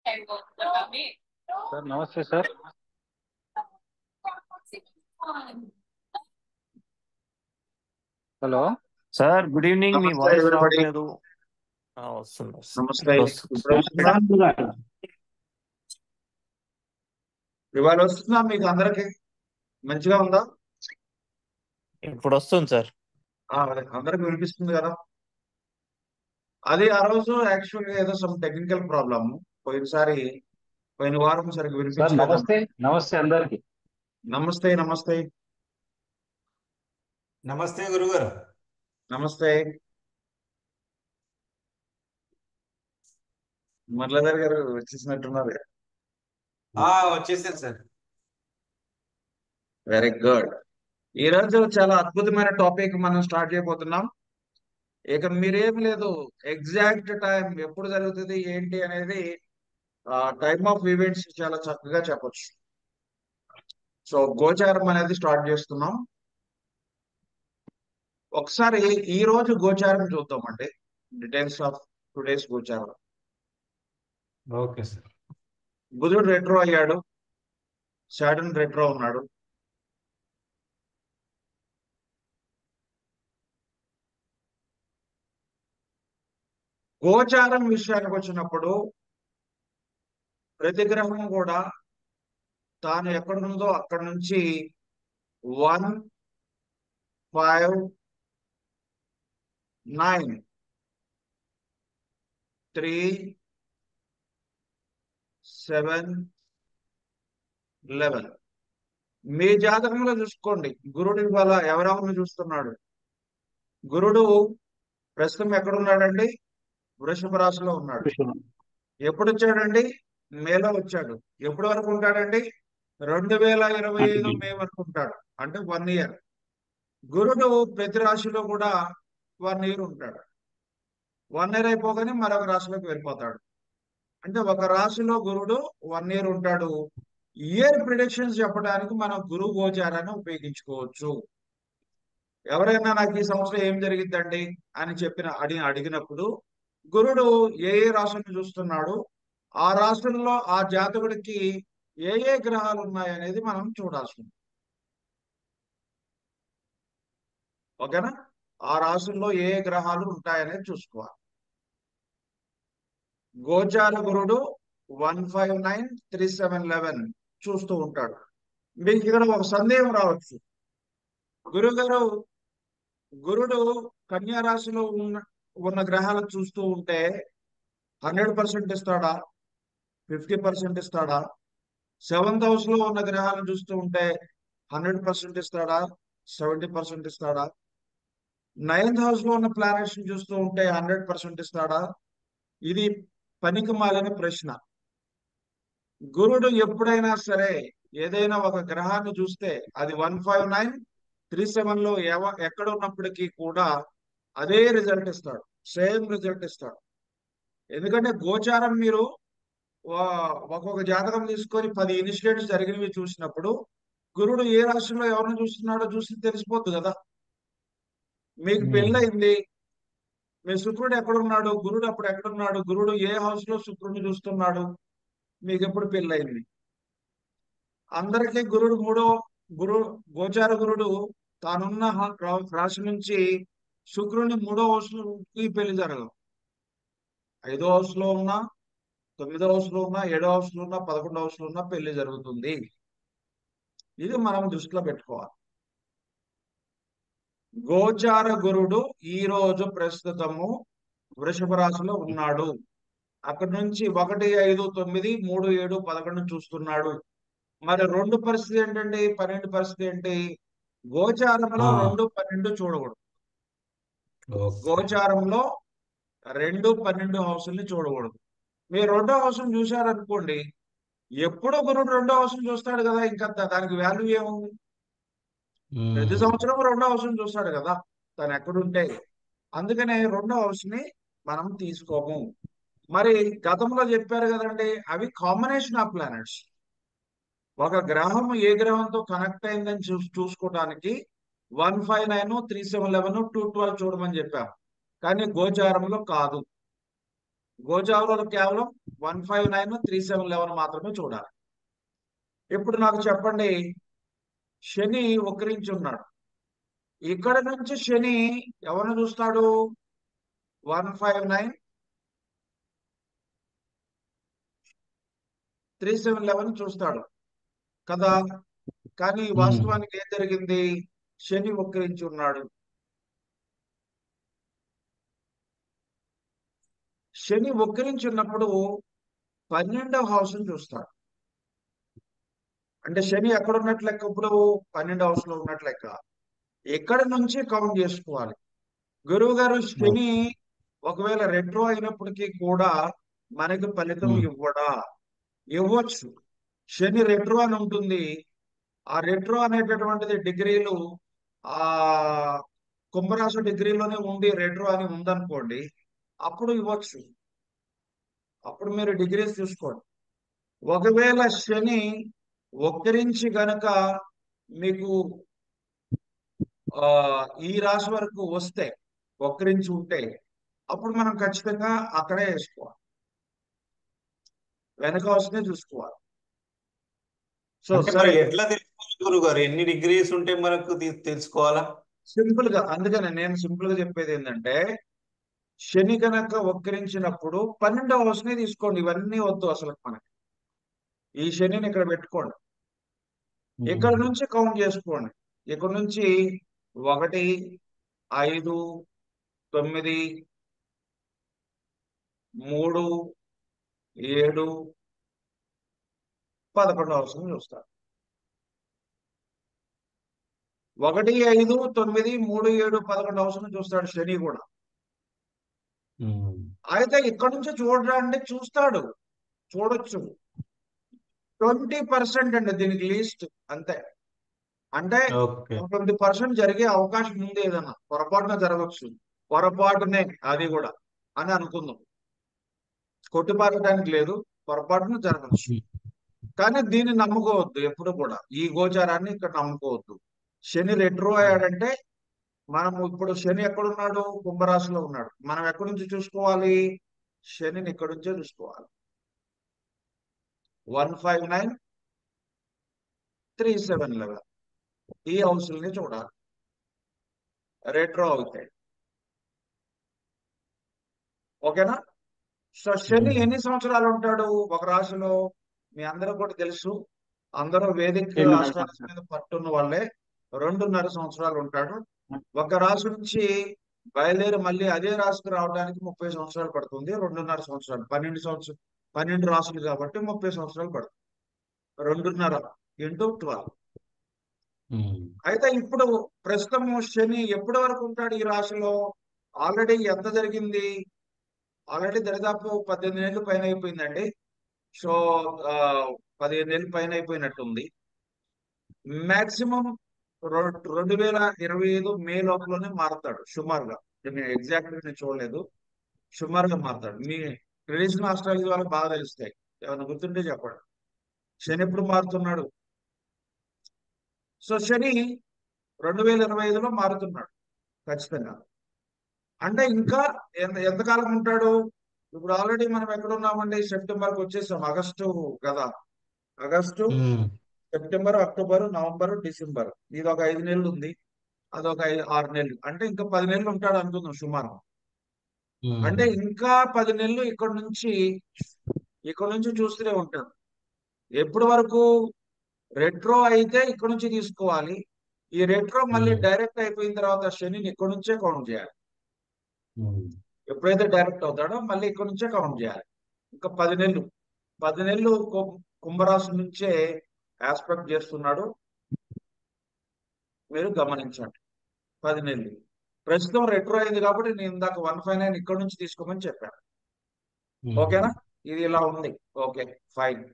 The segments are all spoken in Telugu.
సార్ నమస్తే sir. Hello sir good evening. మీ నమస్తే వాయిస్ ఎవరిబడి. రావట్లేదు. వస్తుంది నమస్తే. వస్తుంది. ఇప్పుడు వస్తుందా? ఇవాళ వస్తుందా మీకు అందరికి మంచిగా ఉందా? ఇప్పుడు వస్తుంది సార్. అందరికి వినిపిస్తుంది కదా? అది ఆ రోజు యాక్చువల్గా ఏదో సమ్ టెక్నికల్ ప్రాబ్లమ్. పోయిన వారం సరిగ్గా సార్ వినిపించలేదు. నమస్తే. నమస్తే అందరికి. నమస్తే నమస్తే నమస్తే గురుగారు. నమస్తే. మురళీధర్ గారు వచ్చేసినట్టున్నారు. వచ్చేసారు సార్. Very good. ఈ రోజు చాలా అద్భుతమైన టాపిక్ మనం స్టార్ట్ చేయబోతున్నాం. ఇక మీరేం లేదు, ఎగ్జాక్ట్ టైం ఎప్పుడు జరుగుతుంది ఏంటి అనేది టైమ్ ఆఫ్ ఈవెంట్స్ చాలా చక్కగా చెప్పొచ్చు. సో గోచారం అనేది స్టార్ట్ చేస్తున్నాం. ఒకసారి ఈ రోజు గోచారం చూద్దామండి. డీటెయిల్స్ ఆఫ్ టుడేస్ గోచారం. Okay sir. బుధుడు రెట్రో అయ్యాడు, సాటర్న్ రెట్రో ఉన్నాడు. గోచారం విషయానికి వచ్చినప్పుడు ప్రతి గ్రహం కూడా తాను ఎక్కడుందో అక్కడ నుంచి 1, 5, 9, 3, 7, 11 మీ జాతకంలో చూసుకోండి. గురుడు ఇవాళ ఎవరెవరిని చూస్తున్నాడు? గురుడు ప్రస్తుతం ఎక్కడున్నాడండి? వృషభ రాశిలో ఉన్నాడు. ఎప్పుడు వచ్చాడండి? మేలో వచ్చాడు. ఎప్పటి వరకు ఉంటాడండి? 2025 మే వరకు ఉంటాడు. అంటే 1 ఇయర్. గురుడు ప్రతి రాశిలో కూడా 1 ఇయర్ ఉంటాడు. 1 ఇయర్ అయిపోగానే మరొక రాశిలోకి వెళ్ళిపోతాడు. అంటే ఒక రాశిలో గురుడు 1 ఇయర్ ఉంటాడు. ఇయర్ ప్రిడిక్షన్స్ చెప్పడానికి మనం గురువు గోచారాన్ని ఉపయోగించుకోవచ్చు. ఎవరైనా నాకు ఈ సంవత్సరం ఏం జరిగిద్దండి అని అడిగినప్పుడు గురుడు ఏ ఏ రాశులను చూస్తున్నాడు, ఆ రాశుల్లో ఆ జాతకుడికి ఏ ఏ గ్రహాలు ఉన్నాయనేది మనం చూడాల్సి ఉంది. ఓకేనా? ఆ రాశుల్లో ఏ ఏ గ్రహాలు ఉంటాయనేది చూసుకోవాలి. గోచార గురుడు 159, 3711 చూస్తూ ఉంటాడు. మీకు ఇక్కడ ఒక సందేహం రావచ్చు. గురుడు కన్యా రాశిలో ఉన్న గ్రహాలను చూస్తూ ఉంటే 100% ఇస్తాడా, 50% ఇస్తాడా? 7th హౌస్ లో ఉన్న గ్రహాలను చూస్తూ ఉంటే 100% ఇస్తాడా, 70% ఇస్తాడా? 9th హౌస్ లో ఉన్న ప్లానెట్స్ ని చూస్తూ ఉంటే 100% ఇస్తాడా? ఇది పనికి మాలిన ప్రశ్న. గురుడు ఎప్పుడైనా సరే ఏదైనా ఒక గ్రహాన్ని చూస్తే అది 159, 37 లో ఎక్కడ ఉన్నప్పటికీ కూడా అదే రిజల్ట్ ఇస్తాడు, సేమ్ రిజల్ట్ ఇస్తాడు. ఎందుకంటే గోచారం మీరు ఒక్కొక్క జాతకం తీసుకొని 10 ఇన్సిడెంట్స్ జరిగినవి చూసినప్పుడు గురుడు ఏ రాశిలో ఎవరిని చూస్తున్నాడో చూసి తెలిసిపోద్ది కదా. మీకు పెళ్ళయింది, మీ శుక్రుడు ఎక్కడున్నాడు, గురుడు అప్పుడు ఎక్కడున్నాడు, గురుడు ఏ హౌస్ లో శుక్రుడిని చూస్తున్నాడు, మీకు ఎప్పుడు పెళ్ళయింది. అందరికీ గోచార గురుడు తానున్న రాశి నుంచి శుక్రుడిని 3వ హౌస్కి పెళ్లి జరగదు. 5వ హౌస్ లో ఉన్నా, 9వ హౌస్ లో ఉన్నా, 7వ హౌస్ లో ఉన్నా, 11వ హౌస్ లో ఉన్నా పెళ్లి జరుగుతుంది. ఇది మనం దృష్టిలో పెట్టుకోవాలి. గోచార గురుడు ఈ రోజు ప్రస్తుతము వృషభ రాశిలో ఉన్నాడు. అక్కడి నుంచి 1, 5, 9, 3, 7, 11 చూస్తున్నాడు. మరి 2 పరిస్థితి ఏంటండి? 12 పరిస్థితి ఏంటి? గోచారంలో 2, 12 చూడకూడదు. గోచారంలో 2, 12 హౌసుల్ని చూడకూడదు. మీరు 2వ హౌస్ని చూశారనుకోండి, ఎప్పుడో గురుడు 2వ హౌస్ని చూస్తాడు కదా, ఇంకా దానికి వాల్యూ ఏముంది? ప్రతి సంవత్సరం 2వ హౌస్ని చూస్తాడు కదా తను ఎక్కడుంటే. అందుకనే 2వ హౌస్ని మనం తీసుకోము. మరి గతంలో చెప్పారు కదండి, అవి కాంబినేషన్ ఆఫ్ ప్లానెట్స్. ఒక గ్రహం ఏ గ్రహంతో కనెక్ట్ అయిందని చూసుకోవడానికి 159, 3711, 212 చూడమని చెప్పాం. కానీ గోచారంలో కాదు. గోచారంలో కేవలం 159, 3711 మాత్రమే చూడాలి. ఇప్పుడు నాకు చెప్పండి, శని వక్రించి ఉన్నాడు. ఇక్కడ నుంచి శని ఎవరిని చూస్తాడు? 159, 3711 చూస్తాడు కదా. కానీ వాస్తవానికి ఏం జరిగింది? శని వక్రించి ఉన్నాడు. శని వక్రించి ఉన్నప్పుడు 12వ హౌస్ చూస్తాడు. అంటే శని ఎక్కడ ఉన్నట్లు లెక్క? ఇప్పుడు 12వ హౌస్ లో ఉన్నట్లు లెక్క. ఎక్కడ నుంచి కౌంట్ చేసుకోవాలి? గురువు గారు, శని ఒకవేళ రెట్రో అయినప్పటికీ కూడా మనకి ఫలితం ఇవ్వడా? ఇవ్వచ్చు. శని రెట్రో అని ఉంటుంది. ఆ రెట్రో అనేటటువంటిది డిగ్రీలు ఆ కుంభరాశి డిగ్రీలోనే ఉండి రెట్రో అని ఉందనుకోండి, అప్పుడు ఇవ్వచ్చు. అప్పుడు మీరు డిగ్రీస్ చూసుకోండి. ఒకవేళ శని వక్రించి గనక మీకు ఈ రాశి వరకు వస్తే, వక్రించి ఉంటే, అప్పుడు మనం ఖచ్చితంగా అక్కడే వేసుకోవాలి, వెనక వస్తే చూసుకోవాలి. సో అంటే సరే, మరి ఎట్లా తెలుసుకోవాలి గురువు గారు? ఎన్ని డిగ్రీస్ ఉంటే మనకు తెలుసుకోవాలా? సింపుల్ గా, అందుకనే నేను సింపుల్ గా చెప్పేది ఏంటంటే, శని కనుక వక్రించినప్పుడు 12వ హౌస్ని తీసుకోండి. ఇవన్నీ వద్దు అసలు మనకి. ఈ శనిని ఇక్కడ పెట్టుకోండి. ఇక్కడ నుంచి కౌంట్ చేసుకోండి. ఇక్కడ నుంచి 1, 5, 9, 3, 7, 11వ హౌస్ చూస్తారు. 1, 5, 9, 3, 7, 11వ హౌస్ చూస్తాడు శని కూడా. అయితే ఇక్కడ నుంచి చూడండి, చూస్తాడు, చూడొచ్చు. 20% అండి దీనికి లీస్ట్, అంతే. అంటే ఓకే. 20% జరిగే అవకాశం ఉంది. ఏదన్నా పొరపాటున జరగచ్చు, పొరపాటునే అది కూడా అని అనుకుందాం. కొట్టిపారడానికి లేదు, పొరపాటున జరగచ్చు. కానీ దీన్ని నమ్ముకోవద్దు ఎప్పుడు కూడా. ఈ గోచారాన్ని ఇక్కడ నమ్ముకోవద్దు. శని రెట్రో అయ్యాడంటే, మనం ఇప్పుడు శని ఎక్కడున్నాడు? కుంభరాశిలో ఉన్నాడు. మనం ఎక్కడి నుంచి చూసుకోవాలి? శనిని ఇక్కడి నుంచే చూసుకోవాలి. 159, 3711 ఈ హౌస్ని చూడాలి. రెట్రో అవుతాయి. ఓకేనా? సో శని ఎన్ని సంవత్సరాలు ఉంటాడు ఒక రాశిలో? మీ అందరూ కూడా తెలుసు. అందరూ వేదిక 2.5 అస్ట్రాలజీ మీద పట్టున్న వాళ్ళే. 2.5 సంవత్సరాలు ఉంటాడు. ఒక రాశి నుంచి బయలుదేరి మళ్ళీ అదే రాశికి రావడానికి 30 సంవత్సరాలు పడుతుంది. 2.5 సంవత్సరాలు, 12 రాశులు కాబట్టి 30 సంవత్సరాలు పడుతుంది. 2.5 × 12. అయితే ఇప్పుడు ప్రస్తుతం శని ఎప్పటి వరకు ఉంటాడు ఈ రాశిలో? ఆల్రెడీ ఎంత జరిగింది? ఆల్రెడీ దరిదాపు 18 ఏళ్ళు పైన అయిపోయిందండి. సో 15 ఏళ్ళు పైన అయిపోయినట్టుంది. మాక్సిమం 2025 మే లోపలనే మారుతాడు సుమారుగా. నేను ఎగ్జాక్ట్ నేను చూడలేదు, సుమారుగా మారుతాడు. మీ ట్రెడిషనల్ ఆస్ట్రాలజీ వాళ్ళకి బాగా తెలుస్తాయి. ఏమైనా గుర్తుంటే చెప్పండి. శని ఎప్పుడు మారుతున్నాడు? సో శని 2025లో మారుతున్నాడు ఖచ్చితంగా. అంటే ఇంకా ఎంతకాలం ఉంటాడు? ఇప్పుడు ఆల్రెడీ మనం ఎక్కడున్నామండి? సెప్టెంబర్కి వచ్చేసాం. ఆగస్టు కదా. August, September, October, November, December. ఇది ఒక 5 నెలలు ఉంది. అదొక 6 నెలలు. అంటే ఇంకా 10 నెలలు ఉంటాడు అనుకుందాం సుమారు. అంటే ఇంకా 10 నెలలు ఇక్కడ నుంచి చూస్తూనే ఉంటాడు. ఎప్పటి వరకు? రెట్రో అయితే ఇక్కడ నుంచి తీసుకోవాలి. ఈ రెట్రో మళ్ళీ డైరెక్ట్ అయిపోయిన తర్వాత శనిని ఇక్కడ నుంచే కౌంట్ చేయాలి. ఎప్పుడైతే డైరెక్ట్ అవుతాడో మళ్ళీ ఇక్కడ నుంచే కౌంట్ చేయాలి. ఇంకా 10 నెలలు కుంభరాశి నుంచే ఆస్పెక్ట్ చేస్తున్నాడు. మీరు గమనించండి. 10 నెలలు ప్రస్తుతం రెట్రో అయింది కాబట్టి నేను ఇందాక 159 ఇక్కడ నుంచి తీసుకోమని చెప్పాను. ఓకేనా? ఇది ఇలా ఉంది. Okay, fine.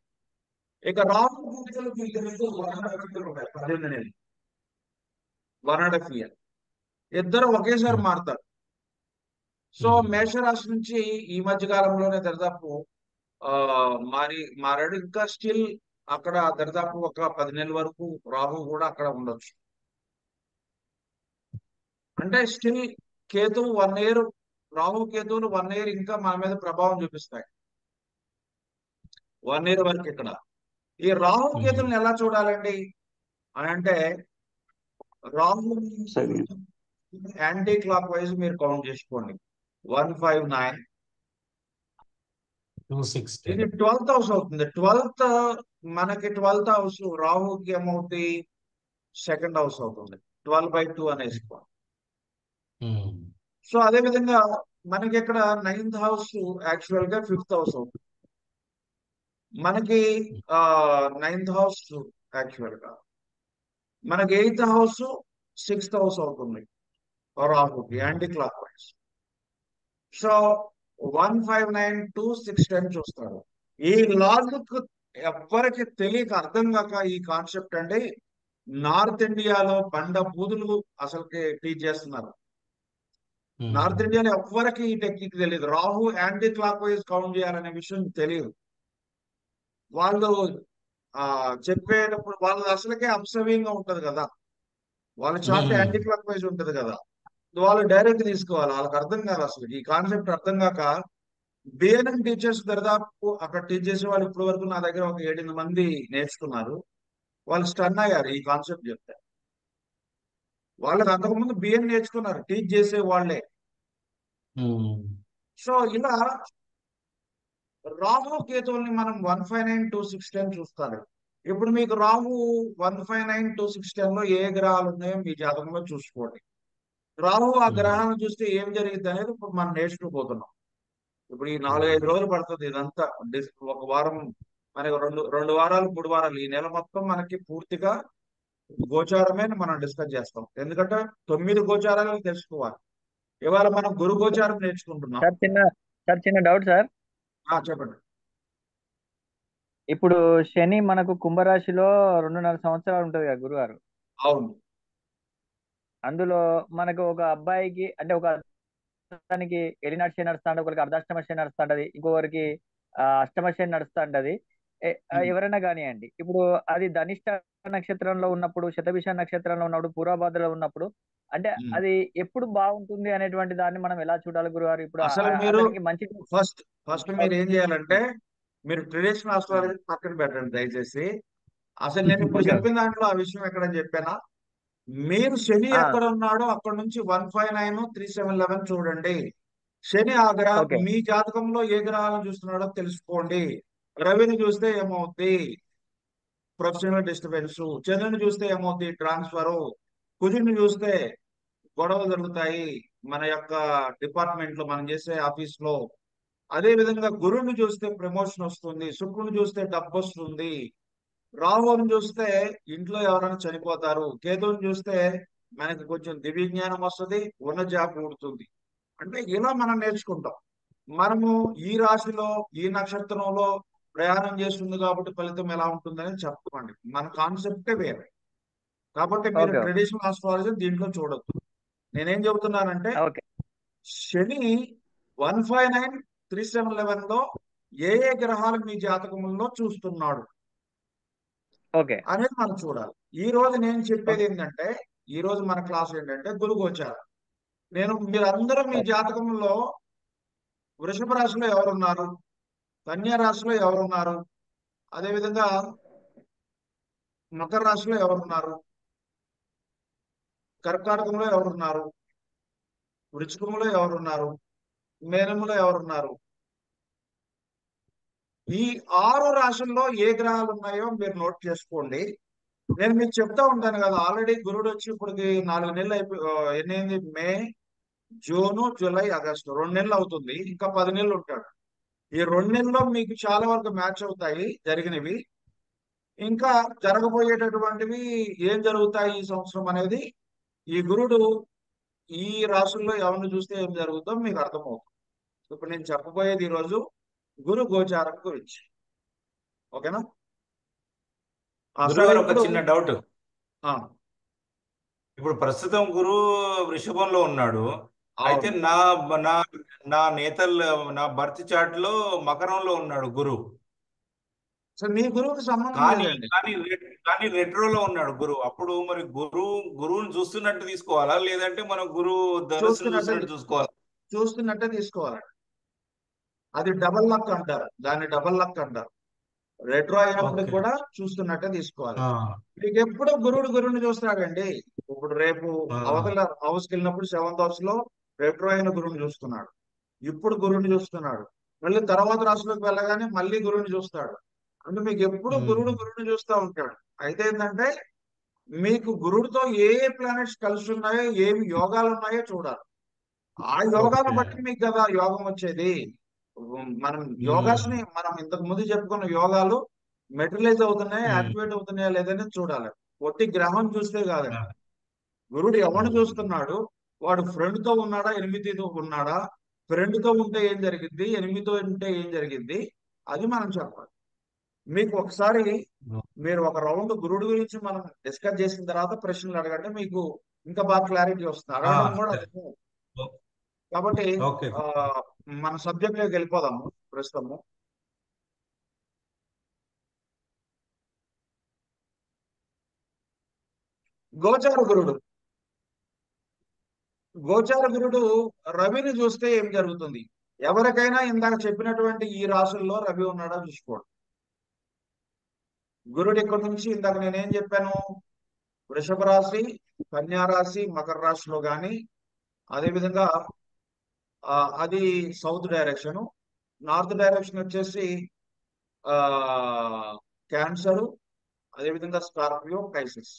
ఇక రాహు 18 నెలలు, 1.5 year. ఇద్దరు ఒకేసారి మారుతారు. సో మేషరాశి నుంచి ఈ మధ్య కాలంలోనే దరిదాపు మారాడు. ఇంకా స్టిల్ అక్కడ దరిదాపు ఒక 10 నెలల వరకు రాహు కూడా అక్కడ ఉండొచ్చు. అంటే స్టిల్ కేతువు 1 year, రాహు కేతువులు 1 year ఇంకా మన మీద ప్రభావం చూపిస్తాయి. 1 year వరకు ఇక్కడ. ఈ రాహు కేతులను ఎలా చూడాలండి అని అంటే, రాహు యాంటీ క్లాక్ వైజ్ మీరు కౌంట్ చేసుకోండి. 159 ఇది 12th హౌస్ అవుతుంది. 12th మనకి 12th హౌస్ రాహుకి ఏమవుతుంది, 2nd హౌస్ అవుతుంది. 12/2 అనేసుకోండి. సో అదే విధంగా మనకి ఇక్కడ 9th హౌస్ యాక్చువల్ గా 5th హౌస్ అవుతుంది. మనకి 9th హౌస్ యాక్చువల్ గా మనకి 8th హౌస్ 6th హౌస్ అవుతుంది రాహుకి anticlockwise. So 159 to 610 చూస్తారు. ఈ లాజిక్ ఎవ్వరికి తెలియక అర్థం కాక ఈ కాన్సెప్ట్ అండి నార్త్ ఇండియాలో బండ బూదులు అసలుకి టీచ్ చేస్తున్నారు. నార్త్ ఇండియాలో ఎవ్వరికి ఈ టెక్నిక్ తెలియదు. Rahu anti clock wise count చేయాలనే విషయం తెలియదు. వాళ్ళు చెప్పేటప్పుడు వాళ్ళు అసలుకే అబ్సర్వింగ్ గా ఉంటది కదా, వాళ్ళ చార్ట్ యాంటీ క్లాక్ వైజ్ ఉంటది కదా, వాళ్ళు డైరెక్ట్ తీసుకోవాలి. వాళ్ళకి అర్థం కాదు అసలు ఈ కాన్సెప్ట్ అర్థం కాక బిఎన్ఎం టీచర్స్ దాదాపు అక్కడ టీచ్ చేసే వాళ్ళు ఇప్పటి వరకు నా దగ్గర ఒక 7 మంది నేర్చుకున్నారు. వాళ్ళు స్టన్ అయ్యారు ఈ కాన్సెప్ట్ చెప్తే. వాళ్ళకి అంతకుముందు బిఎన్ నేర్చుకున్నారు టీచ్ చేసే వాళ్ళే. సో ఇలా రాహు కేతువుల్ని మనం 159 to 610 చూస్తారు. ఇప్పుడు మీకు రాహు 159 to 610 లో ఏ గ్రహాలు ఉన్నాయో మీ జాతకంలో చూసుకోండి. రాహు ఆ గ్రహాలను చూస్తే ఏం జరిగింది అనేది ఇప్పుడు మనం నేర్చుకోబోతున్నాం. ఇప్పుడు ఈ 4-5 రోజులు పడుతుంది ఇదంతా. ఒక వారం మనకి 2 వారాలు 3 వారాలు, ఈ నెల మొత్తం మనకి పూర్తిగా గోచారమే మనం డిస్కస్ చేస్తాం. ఎందుకంటే 9 గోచారాలు తెలుసుకోవాలి. ఇవాళ మనం గురు గోచారం నేర్చుకుంటున్నాం. చిన్న డౌట్ సార్. చెప్పండి. ఇప్పుడు శని మనకు కుంభరాశిలో 2.5 సంవత్సరాలు ఉంటది కదా గురుగారు. అవును. అందులో మనకు ఒక అబ్బాయికి అంటే ఒక అతనికి ఏలినాటి శని నడుస్తా ఉంటది, ఒకరికి అర్ధాష్టమ శని నడుస్తా ఉంటది, ఇంకొకరికి అష్టమ శని నడుస్తా ఉంటది. ఎవరైనా కానివ్వండి. ఇప్పుడు అది ధనిష్ట నక్షత్రంలో ఉన్నప్పుడు, శతభిష నక్షత్రంలో ఉన్నప్పుడు, పూర్వభాద్రలో ఉన్నప్పుడు అంటే అది ఎప్పుడు బాగుంటుంది అనేటువంటి దాన్ని మనం ఎలా చూడాలి గురుగారు? ఇప్పుడు అసలు మీరు మంచి ఫస్ట్ మీరు ఏం చేయాలంటే, మీరు ట్రెడిషనల్ ఆస్ట్రాలజీ పక్కన పెట్టండి దయచేసి. అసలు నేను ఇప్పుడు చెప్పిన దాంట్లో ఆ విషయం ఎక్కడని చెప్పానా? మీరు శని ఎక్కడ ఉన్నాడో అక్కడ నుంచి 159 3711 చూడండి. శని ఆ గ్రహం మీ జాతకంలో ఏ గ్రహాలను చూస్తున్నాడో తెలుసుకోండి. రవిని చూస్తే ఏమవుద్ది, ప్రొఫెషనల్ డిస్టర్బెన్స్. చంద్రుని చూస్తే ఏమవుద్ది, ట్రాన్స్ఫర్. కుజుని చూస్తే గొడవలు జరుగుతాయి మన యొక్క డిపార్ట్మెంట్ లో, మనం చేసే ఆఫీస్ లో. అదే విధంగా గురువుని చూస్తే ప్రమోషన్ వస్తుంది, శుక్రుని చూస్తే డబ్బు వస్తుంది, రాహువుని చూస్తే ఇంట్లో ఎవరైనా చనిపోతారు, కేతువుని చూస్తే మనకి కొంచెం దివ్య జ్ఞానం వస్తుంది, ఉన్న జాబ్ ఊడుతుంది. అంటే ఇలా మనం నేర్చుకుంటాం. మనము ఈ రాశిలో ఈ నక్షత్రంలో ప్రయాణం చేస్తుంది కాబట్టి ఫలితం ఎలా ఉంటుందని చెప్పండి. మన కాన్సెప్టే వేరే. కాబట్టి మీరు ట్రెడిషనల్ ఆస్ట్రాలజీ దీంట్లో చూడొద్దు. నేనేం చెబుతున్నానంటే, శని 159 3711 లో ఏ గ్రహాలు మీ జాతకంలో చూస్తున్నాడు అనేది మనం చూడాలి. ఈ రోజు నేను చెప్పేది ఏంటంటే, ఈ రోజు మన క్లాస్ ఏంటంటే గురు గోచారం. మీరందరూ మీ జాతకంలో వృషభ రాశిలో ఎవరున్నారు, కన్యా రాశిలో ఎవరున్నారు, అదేవిధంగా మకర రాశిలో ఎవరున్నారు, కర్కాటకంలో ఎవరున్నారు, వృశ్చికంలో ఎవరున్నారు, మేనములో ఎవరున్నారు, ఈ 6 రాశుల్లో ఏ గ్రహాలు ఉన్నాయో మీరు నోట్ చేసుకోండి. నేను మీకు చెప్తా ఉంటాను కదా, ఆల్రెడీ గురుడు వచ్చి ఇప్పటికి 4 నెలలు ఎన్నైంది, మే, జూను, జూలై, ఆగస్టు, 2 నెలలు అవుతుంది. ఇంకా 10 నెలలు ఉంటాడు. ఈ 2 నెలల్లో మీకు చాలా వరకు మ్యాచ్ అవుతాయి జరిగినవి. ఇంకా జరగబోయేటటువంటివి ఏం జరుగుతాయి ఈ సంవత్సరం అనేది ఈ గురుడు ఈ రాశుల్లో ఎవరిని చూస్తే ఏం జరుగుతుందో మీకు అర్థమవుతుంది. ఇప్పుడు నేను చెప్పబోయేది ఈరోజు గురు గోచారం గురించి. ఓకేనా? ఒక చిన్న డౌట్. ఇప్పుడు ప్రస్తుతం గురు వృషభంలో ఉన్నాడు. అయితే నా నా నా నేతలు నా బర్త్ చార్ట్ లో మకరంలో ఉన్నాడు గురు. మీ గురువుకి సంబంధం కానీ రెట్రోలో ఉన్నాడు గురు. అప్పుడు మరి గురువుని చూస్తున్నట్టు తీసుకోవాలా, లేదంటే మనం గురువు చూస్తున్నట్టు చూసుకోవాలా? చూస్తున్నట్టే తీసుకోవాలి. అది డబల్ లక్ అంటారు, దాన్ని డబల్ లక్ అంటారు. రెట్రో అయినప్పటికి ఓకే. కూడా చూస్తున్నట్టే తీసుకోవాలి. మీకు ఎప్పుడు గురువుని చూస్తున్నాడండి. ఇప్పుడు రేపు అవతల హౌస్కి వెళ్ళినప్పుడు 7th హౌస్ లో రెట్రో అయిన గురువుని చూస్తున్నాడు. ఇప్పుడు గురువుని చూస్తున్నాడు. మళ్ళీ తర్వాత రాశిలోకి వెళ్ళగానే మళ్ళీ గురువుని చూస్తాడు. అంటే మీకు ఎప్పుడు గురువుని చూస్తూ ఉంటాడు. అయితే ఏంటంటే మీకు గురువుతో ఏ ఏ ప్లానెట్స్ కలిసి ఉన్నాయో, ఏమి యోగాలు ఉన్నాయో చూడాలి. ఆ యోగాలను బట్టి మీకు కదా యోగం వచ్చేది. మనం యోగాస్ని మనం ఇంతకు ముందు చెప్పుకున్న యోగాలు మెటీరియలైజ్ అవుతున్నాయా, యాక్టివేట్ అవుతున్నాయా లేదని చూడాలి. ఒట్టి గ్రహం చూస్తే కాదండి. గురుడు ఎవరిని చూస్తున్నాడు, వాడు ఫ్రెండ్ తో ఉన్నాడా, ఎనిమిదితో ఉన్నాడా, ఫ్రెండ్ తో ఉంటే ఏం జరిగింది, ఎనిమిదితో ఉంటే ఏం జరిగింది, అది మనం చెప్పాలి. మీకు ఒకసారి మీరు ఒక రౌండ్ గురుడు గురించి మనం డిస్కస్ చేసిన తర్వాత ప్రశ్నలు అడగండి, మీకు ఇంకా బాగా క్లారిటీ వస్తుంది. అడగడం కూడా అర్థం. కాబట్టి ఓకే. ఆ మన సబ్జెక్ట్ లోకి వెళ్ళిపోదాము ప్రస్తుతము. గోచార గురుడు. గోచార గురుడు రవిని చూస్తే ఏం జరుగుతుంది? ఎవరికైనా ఇందాక చెప్పినటువంటి ఈ రాశుల్లో రవి ఉన్నాడా చూసుకోండి. గురుడు ఇక్కడ నుంచి ఇందాక నేనేం చెప్పాను, వృషభ రాశి, కన్యా రాశి, మకర రాశిలో కానీ, అదేవిధంగా అది సౌత్ డైరెక్షన్, నార్త్ డైరెక్షన్ వచ్చేసి ఆ క్యాన్సరు, అదేవిధంగా స్కార్పియో, క్రైసిస్,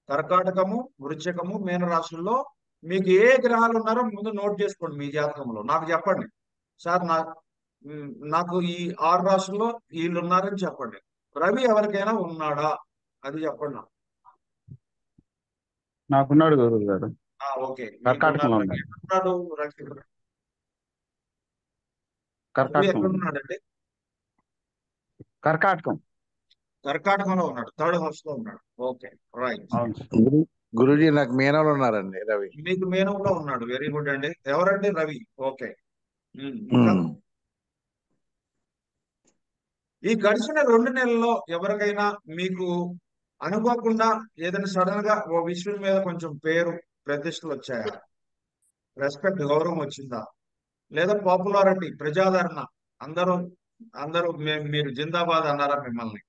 కర్కాటకము, వృశ్చికము, మీన రాశుల్లో మీకు ఏ గ్రహాలు ఉన్నారో ముందు నోట్ చేసుకోండి. మీ జాతకంలో నాకు చెప్పండి, సార్ నాకు ఈ 6 రాశుల్లో వీళ్ళు ఉన్నారని చెప్పండి. రవి ఎవరికైనా ఉన్నాడా అది చెప్పండి నాకు. నాకున్నాడు గురువు గారు. ఓకే, కర్కాటకంలో ఉన్నాడు. ఎక్కడున్నాడు రవి? రవి కర్కాటకం ఎక్కడున్నాడండి? కర్కాటకం కర్కాటకంలో ఉన్నాడు, 3rd హౌస్ లో ఉన్నాడు. Okay, right. అవును సార్. గురుజీ నాకు మేనలు ఉన్నారండి రవి. మీకు మేనంలో ఉన్నాడు. వెరీ గుడ్ అండి. ఎవరండి? రవి. ఓకే. ఇంకా ఈ గడిచిన 2 నెలల్లో ఎవరికైనా మీకు అనుకోకుండా ఏదైనా సడన్ గా ఓ విషయం మీద కొంచెం పేరు ప్రతిష్టలు వచ్చాయా? రెస్పెక్ట్, గౌరవం వచ్చిందా? లేదా పాపులారిటీ, ప్రజాదరణ, అందరూ అందరూ మీరు జిందాబాద్ అన్నారా? మిమ్మల్ని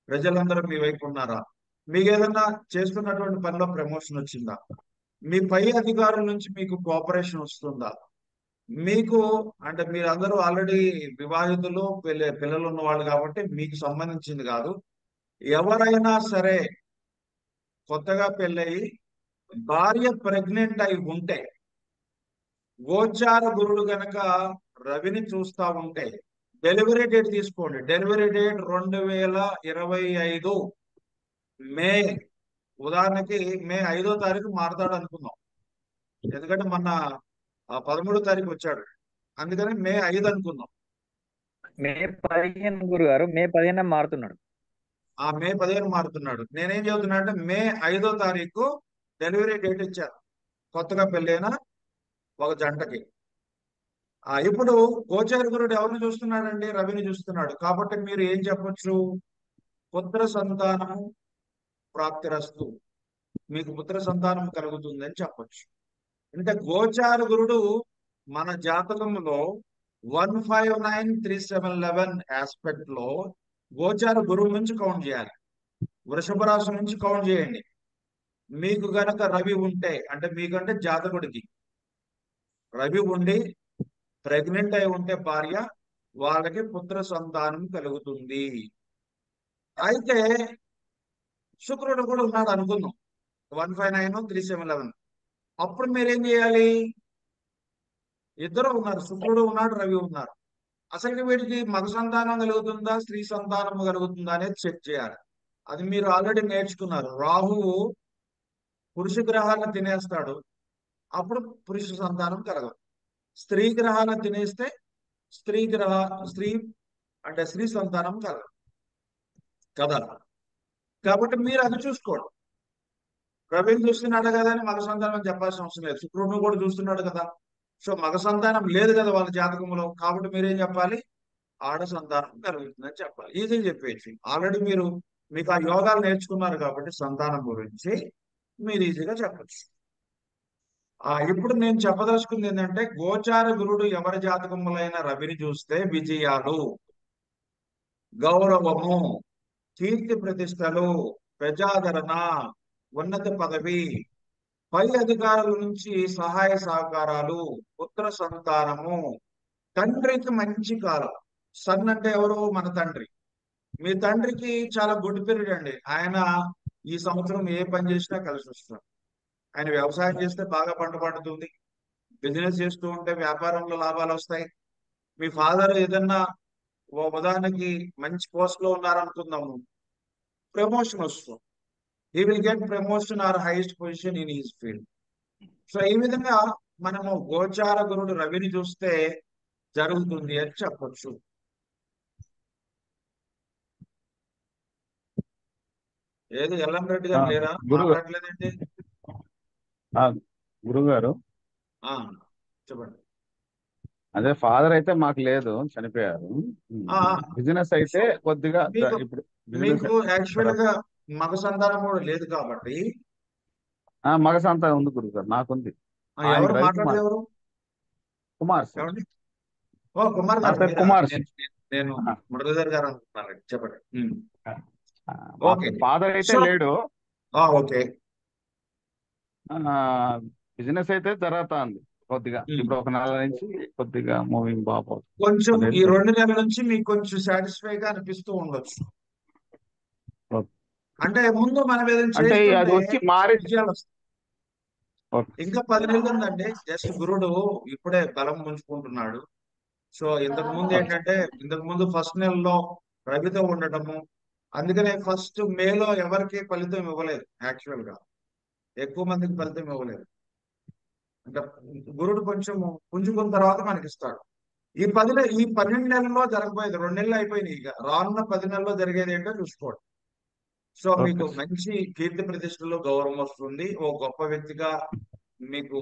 ప్రజలందరూ మీ వైపు ఉన్నారా? మీకు ఏదైనా చేస్తున్నటువంటి పనిలో ప్రమోషన్ వచ్చిందా? మీ పై అధికారుల నుంచి మీకు కోఆపరేషన్ వస్తుందా? మీకు అంటే మీరందరూ ఆల్రెడీ వివాహితులు, పిల్లలు ఉన్న వాళ్ళు కాబట్టి మీకు సంబంధించింది కాదు. ఎవరైనా సరే కొత్తగా పెళ్ళయి భార్య ప్రెగ్నెంట్ అయి ఉంటే, గోచార గురుడు గనక రవిని చూస్తా ఉంటే డెలివరీ డేట్ తీసుకోండి. డెలివరీ డేట్ 2025 మే, ఉదాహరణకి మే 5వ తారీఖు మారతాడు అనుకుందాం. ఎందుకంటే మొన్న 13వ తారీఖు వచ్చాడు, అందుకని మే 5 అనుకుందాం. మే 15 గురుగారు, మే 15 మారుతున్నాడు. మే 15 మారుతున్నాడు. నేనేం చెబుతున్నా అంటే మే 5వ తారీఖు డెలివరీ డేట్ ఇచ్చారు కొత్తగా పెళ్ళైన ఒక జంటకి. ఇప్పుడు గోచార గురుడు ఎవరిని చూస్తున్నాడండి? రవిని చూస్తున్నాడు. కాబట్టి మీరు ఏం చెప్పొచ్చు? పుత్ర సంతానము ప్రాప్తిరస్తు, మీకు పుత్ర సంతానం కలుగుతుంది అని చెప్పొచ్చు. అంటే గోచార గురుడు మన జాతకంలో 1593711 ఆస్పెక్ట్ లో గోచార గురువు నుంచి కౌంట్ చేయాలి. వృషభ రాశి నుంచి కౌంట్ చేయండి. మీకు గనక రవి ఉంటే, అంటే మీకంటే జాతకుడికి రవి ఉండి ప్రెగ్నెంట్ అయి ఉంటే భార్య, వాళ్ళకి పుత్ర సంతానం కలుగుతుంది. అయితే శుక్రుడు కూడా ఉన్నాడు అనుకుందాం, 1593711. అప్పుడు మీరేం చేయాలి? ఇద్దరు ఉన్నారు, శుక్రుడు ఉన్నాడు, రవి ఉన్నారు. అసలు వీటికి మగ సంతానం కలుగుతుందా, స్త్రీ సంతానం కలుగుతుందా అనేది చెక్ చేయాలి. అది మీరు ఆల్రెడీ నేర్చుకున్నారు. రాహువు పురుష గ్రహాలను తినేస్తాడు, అప్పుడు పురుష సంతానం కలగదు. స్త్రీ గ్రహాలను తినేస్తే స్త్రీ అంటే స్త్రీ సంతానం కలగదు కదా. కాబట్టి మీరు అది చూసుకోండి. రవిని చూస్తున్నాడు కదా అని మగ సంతానం చెప్పాల్సిన అవసరం లేదు. శుక్రుడిని కూడా చూస్తున్నాడు కదా. సో మగ సంతానం లేదు కదా వాళ్ళ జాతకంలో, కాబట్టి మీరేం చెప్పాలి? ఆడ సంతానం కలుగుతుందని చెప్పాలి. ఈజీ చెప్పేసి ఆల్రెడీ మీకు ఆ యోగాలు నేర్చుకున్నారు కాబట్టి సంతానం గురించి మీరు ఈజీగా చెప్పచ్చు. ఇప్పుడు నేను చెప్పదలుచుకుంది ఏంటంటే, గోచార గురుడు ఎవరి జాతకములైన రవిని చూస్తే విజయాలు, గౌరవము, కీర్తి ప్రతిష్టలు, ప్రజాదరణ, ఉన్నత పదవి, పై అధికారుల నుంచి సహాయ సహకారాలు, పుత్ర సంతానము, తండ్రికి మంచి కాలం. సన్ అంటే ఎవరు? మన తండ్రి. మీ తండ్రికి చాలా గుడ్ పీరియడ్ అండి. ఆయన ఈ సంవత్సరం ఏ పని చేసినా కలిసి వస్తారు. ఆయన వ్యవసాయం చేస్తే బాగా పంట పండుతుంది. బిజినెస్ చేస్తూ ఉంటే వ్యాపారంలో లాభాలు వస్తాయి. మీ ఫాదర్ ఏదన్నా ఉదాహరణకి మంచి పోస్ట్ లో ఉన్నారనుకుందాము, ప్రమోషన్ వస్తుంది. He will get promotion are highest position in his field. So ఈ విధంగా మనము గోచార గురుడు రవిని చూస్తే జరుగుతుంది అని చెప్పొచ్చు. ఏది ఎల్లం రెడ్డి గారు లేరా? గురువు మాట్లాడలేదండి. గురువు గారు, చెప్పండి. అదే ఫాదర్ అయితే మాకు లేదు, చనిపోయారు. ఆ, బిజినెస్ అయితే కొద్దిగా మీకు ఇప్పుడు బిజినెస్ మీకు యాక్చువల్ గా మగ సంతానం కూడా లేదు కాబట్టి మగ సంతానం ఉంది గురువు గారు, నాకుంది. ఎవరు రవికుమార్ మాట్లాడేది? ఎవరు? కుమార్ సార్. ఎవరండి? ఓ కుమార్ నా గారు పేరు మీరా? కుమార్ సార్. నేను మురళీధర్ గారు అనుకుంటున్నాను. చెప్పండి. ఓకే. ఫాదర్ అయితే సో లేడు. ఓకే. బిజినెస్ అయితే జరుగుతుంది కొద్దిగా. ఇప్పుడు ఒక నెల నుంచి కొద్దిగా మూవింగ్ బాగా. కొంచెం ఈ 2 నెలల నుంచి మీకు కొంచెం సాటిస్ఫైగా అనిపిస్తూ ఉండొచ్చు. అంటే ముందు మనం ఏదైనా అంటే అది వచ్చి చేస్తుంటే మారి విజయాలు వస్తాయి. ఇంకా 10 నెలలు ఉందండి. జస్ట్ గురుడు ఇప్పుడే బలం పుంజుకుంటున్నాడు. సో ఇంతకు ముందు ఏంటంటే, ఇంతకు ముందు ఫస్ట్ నెలలో రవితో ఉండటము, అందుకనే ఫస్ట్ మేలో ఎవరికి ఫలితం ఇవ్వలేదు. యాక్చువల్ గా ఎక్కువ మందికి ఫలితం ఇవ్వలేదు. అంటే గురుడు కొంచెం పుంజుకున్న తర్వాత మనకి ఇస్తాడు. ఈ 12 నెలల్లో జరగబోయేది 2 నెలలు అయిపోయినాయి. ఇక రానున్న 10 నెలల్లో జరిగేది ఏంటో చూసుకోండి. సో మీకు మంచి కీర్తి ప్రతిష్టలు, గౌరవం వస్తుంది. ఓ గొప్ప వ్యక్తిగా మీకు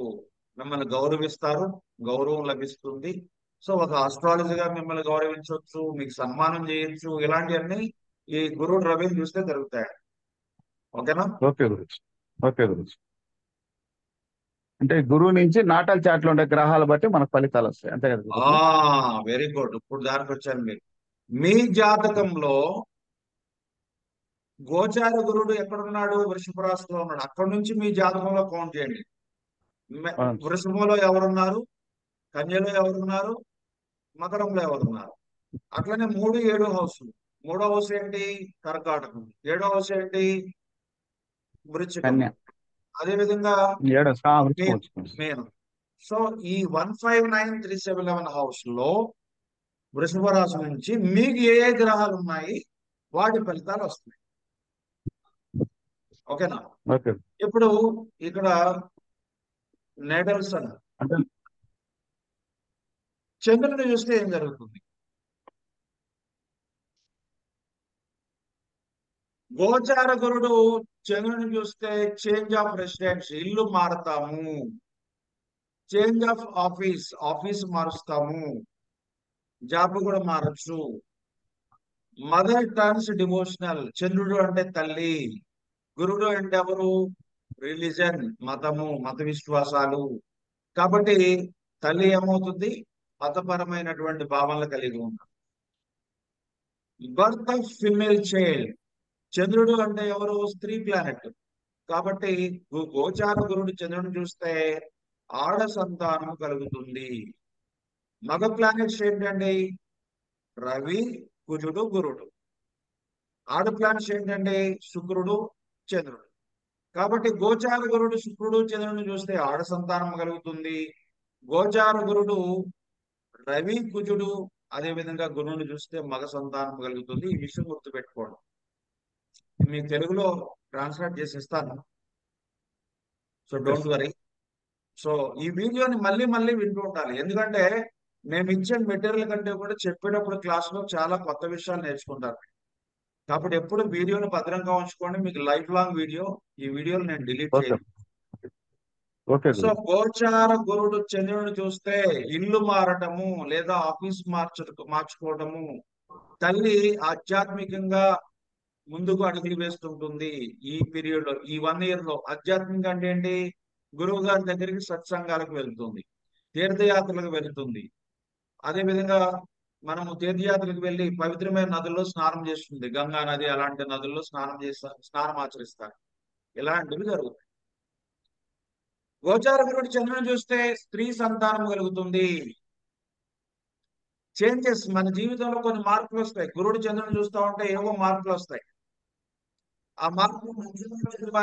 మిమ్మల్ని గౌరవిస్తారు, గౌరవం లభిస్తుంది. సో ఒక ఆస్ట్రాలజీగా మిమ్మల్ని గౌరవించవచ్చు, మీకు సన్మానం చేయొచ్చు. ఇలాంటివన్నీ ఈ గురుడు రవిని చూస్తే జరుగుతాయి. ఓకేనా? ఓకే గురించి. ఓకే గురించి. అంటే గురువు నుంచి నాటల చాట్లో ఉండే గ్రహాలు బట్టి మనకు ఫలితాలు వస్తాయి, అంతే కదా? Very good. ఇప్పుడు దానికి వచ్చాను. మీరు మీ జాతకంలో గోచార గురుడు ఎక్కడున్నాడు? వృషభ రాశిలో ఉన్నాడు. అక్కడి నుంచి మీ జాతకంలో కౌంట్ చేయండి. వృషభంలో ఎవరున్నారు, కన్యలో ఎవరున్నారు, మకరంలో ఎవరున్నారు. అట్లనే 3, 7 హౌస్లు. 3వ హౌస్ ఏంటి? కర్కాటకం. 7వ హౌస్ ఏంటి? వృశ్చికం. అదేవిధంగా మీనం. సో ఈ 1593711 హౌస్ లో వృషభ రాశి నుంచి మీకు ఏ గ్రహాలు ఉన్నాయి, వాటి ఫలితాలు వస్తున్నాయి. ఓకేనా? ఇప్పుడు ఇక్కడ నేటల్సన్ చంద్రుని చూస్తే ఏం జరుగుతుంది? గోచార గురుడు చంద్రుని చూస్తే చేంజ్ ఆఫ్ రెసిడెన్స్, ఇల్లు మారుతాము. చేంజ్ ఆఫ్ ఆఫీస్ మారుస్తాము. జాబ్ కూడా మారచ్చు. Mother turns devotional. చంద్రుడు అంటే తల్లి, గురుడు అంటే ఎవరు? రిలీజన్, మతము, మత విశ్వాసాలు. కాబట్టి తల్లి ఏమవుతుంది? మతపరమైనటువంటి భావనలు కలిగి ఉంటారు. Birth of female child. చంద్రుడు అంటే ఎవరు? స్త్రీ ప్లానెట్. కాబట్టి గోచార గురుడు చంద్రుడిని చూస్తే ఆడ సంతానం కలుగుతుంది. మగ ప్లానెట్స్ ఏంటండి? రవి, కుజుడు, గురుడు. ఆడ ప్లానెట్స్ ఏంటండి? శుక్రుడు, చంద్రుడు. కాబట్టి గోచార గురుడు శుక్రుడు, చంద్రుడిని చూస్తే ఆడ సంతానం కలుగుతుంది. గోచార గురుడు రవి, కుజుడు, అదే విధంగా గురువుని చూస్తే మగ సంతానం కలుగుతుంది. ఈ విషయం గుర్తుపెట్టుకోండి. మీ తెలుగులో ట్రాన్స్లేట్ చేసి ఇస్తాను. So don't worry. సో ఈ వీడియోని మళ్ళీ మళ్ళీ వింటూ ఉండాలి. ఎందుకంటే మేము ఇచ్చే మెటీరియల్ కంటే కూడా చెప్పేటప్పుడు క్లాస్లో చాలా కొత్త విషయాలు నేర్చుకుంటారు. కాబట్టి ఎప్పుడు వీడియోని భద్రంగా ఉంచుకోండి. మీకు లైఫ్ లాంగ్ వీడియో. ఈ వీడియోని నేను డిలీట్ చేయను. సో గోచార గురుడు చంద్రుడిని చూస్తే ఇల్లు మారటము లేదా ఆఫీస్ మార్చుకోవటము. తల్లి ఆధ్యాత్మికంగా ముందుకు అడుగులు వేస్తుంటుంది. ఈ పీరియడ్ లో, ఈ 1 year లో ఆధ్యాత్మికంగా అంటే ఏంటి? గురువు గారి దగ్గరికి సత్సంగాలకు వెళ్తుంది, తీర్థయాత్రలకు వెళ్తుంది. అదేవిధంగా మనము తీర్థయాత్రకు వెళ్ళి పవిత్రమైన నదుల్లో స్నానం చేస్తుంది, గంగా నది అలాంటి నదుల్లో స్నానం ఆచరిస్తారు. ఇలాంటివి జరుగుతాయి. గోచార గురుడు చంద్రుని చూస్తే స్త్రీ సంతానం కలుగుతుంది. చేంజెస్ మన జీవితంలో కొన్ని మార్పులు వస్తాయి. గురుడు చంద్రుని చూస్తూ ఉంటే ఏవో మార్పులు వస్తాయి. ఆ మార్పు మంచి